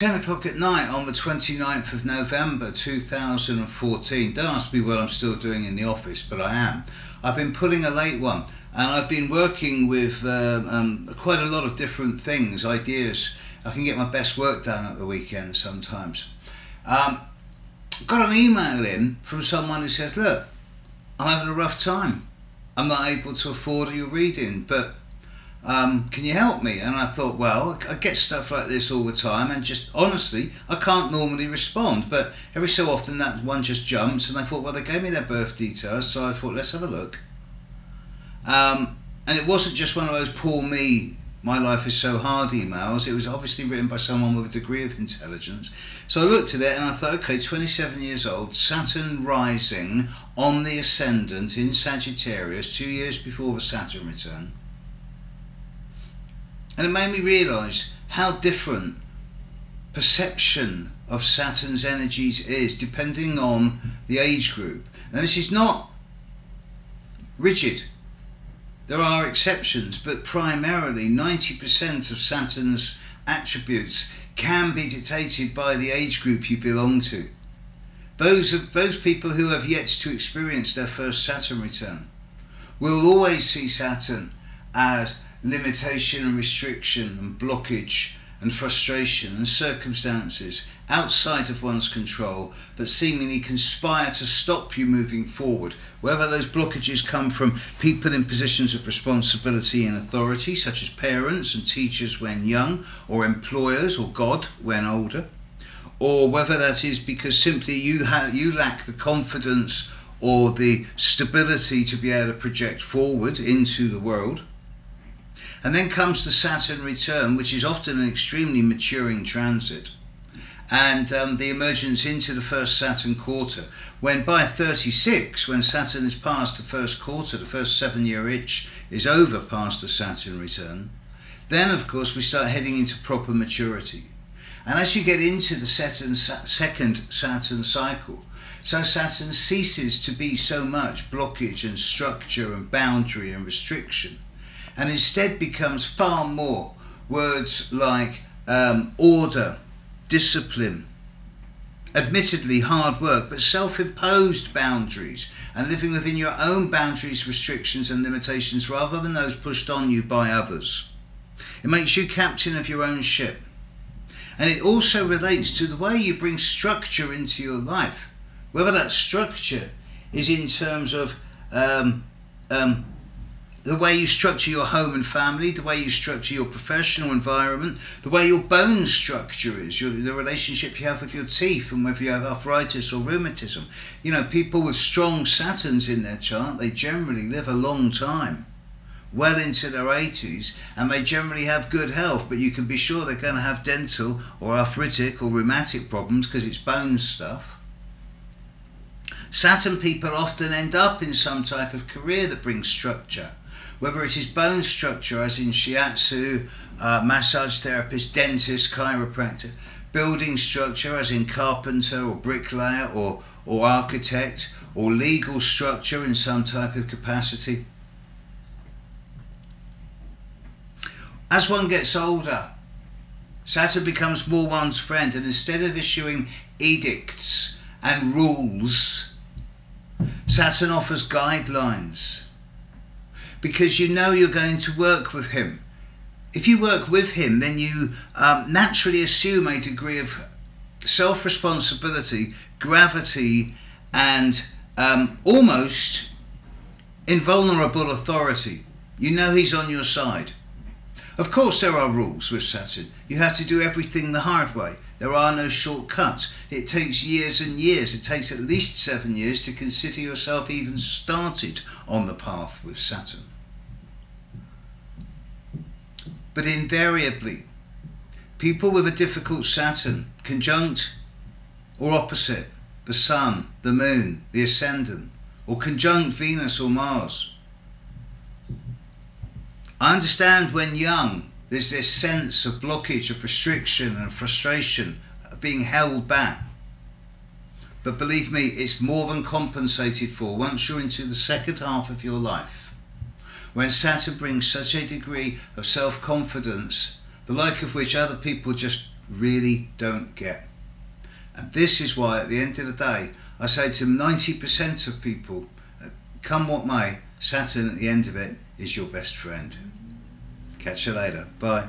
10 o'clock at night on the 29th of November 2014. Don't ask me what I'm still doing in the office, but I am. I've been pulling a late one, and I've been working with quite a lot of different things, ideas. I can get my best work done at the weekend sometimes. Got an email in from someone who says, look, I'm having a rough time. I'm not able to afford your reading, but can you help me? And I thought, well, I get stuff like this all the time, and just honestly, I can't normally respond, but every so often that one just jumps, and I thought, well, they gave me their birth details, so I thought, let's have a look. And it wasn't just one of those poor me, my life is so hard emails. It was obviously written by someone with a degree of intelligence. So I looked at it and I thought, okay, 27 years old, Saturn rising on the ascendant in Sagittarius, 2 years before the Saturn return. And it made me realise how different perception of Saturn's energies is depending on the age group. Now, this is not rigid. There are exceptions, but primarily 90% of Saturn's attributes can be dictated by the age group you belong to. Those people who have yet to experience their first Saturn return will always see Saturn as limitation and restriction and blockage and frustration and circumstances outside of one's control that seemingly conspire to stop you moving forward, whether those blockages come from people in positions of responsibility and authority, such as parents and teachers when young, or employers or God when older, or whether that is because simply you lack the confidence or the stability to be able to project forward into the world. And then comes the Saturn return, which is often an extremely maturing transit, and the emergence into the first Saturn quarter, when by 36, when Saturn is past the first quarter, the first 7-year itch is over past the Saturn return, then of course we start heading into proper maturity. And as you get into the second Saturn cycle, so Saturn ceases to be so much blockage and structure and boundary and restriction, and instead becomes far more words like order, discipline, admittedly hard work, but self-imposed boundaries, and living within your own boundaries, restrictions and limitations rather than those pushed on you by others. It makes you captain of your own ship. And it also relates to the way you bring structure into your life, whether that structure is in terms of the way you structure your home and family, the way you structure your professional environment, the way your bone structure is, the relationship you have with your teeth, and whether you have arthritis or rheumatism. You know, people with strong Saturns in their chart, they generally live a long time, well into their 80s, and they generally have good health, but you can be sure they're going to have dental or arthritic or rheumatic problems because it's bone stuff. Saturn people often end up in some type of career that brings structure, whether it is bone structure as in shiatsu, massage therapist, dentist, chiropractor, building structure as in carpenter or bricklayer or architect, or legal structure in some type of capacity. As one gets older, Saturn becomes more one's friend, and instead of issuing edicts and rules, Saturn offers guidelines, because you know you're going to work with him. If you work with him, then you naturally assume a degree of self-responsibility, gravity, and almost invulnerable authority. You know he's on your side. Of course there are rules with Saturn. You have to do everything the hard way. There are no shortcuts. It takes years and years. It takes at least 7 years to consider yourself even started on the path with Saturn. But invariably, people with a difficult Saturn, conjunct or opposite the Sun, the Moon, the Ascendant, or conjunct Venus or Mars. I understand when young, there's this sense of blockage, of restriction and frustration, of being held back. But believe me, it's more than compensated for once you're into the second half of your life, when Saturn brings such a degree of self-confidence, the like of which other people just really don't get. And this is why at the end of the day I say to 90% of people, come what may, Saturn at the end of it is your best friend. Catch you later. Bye.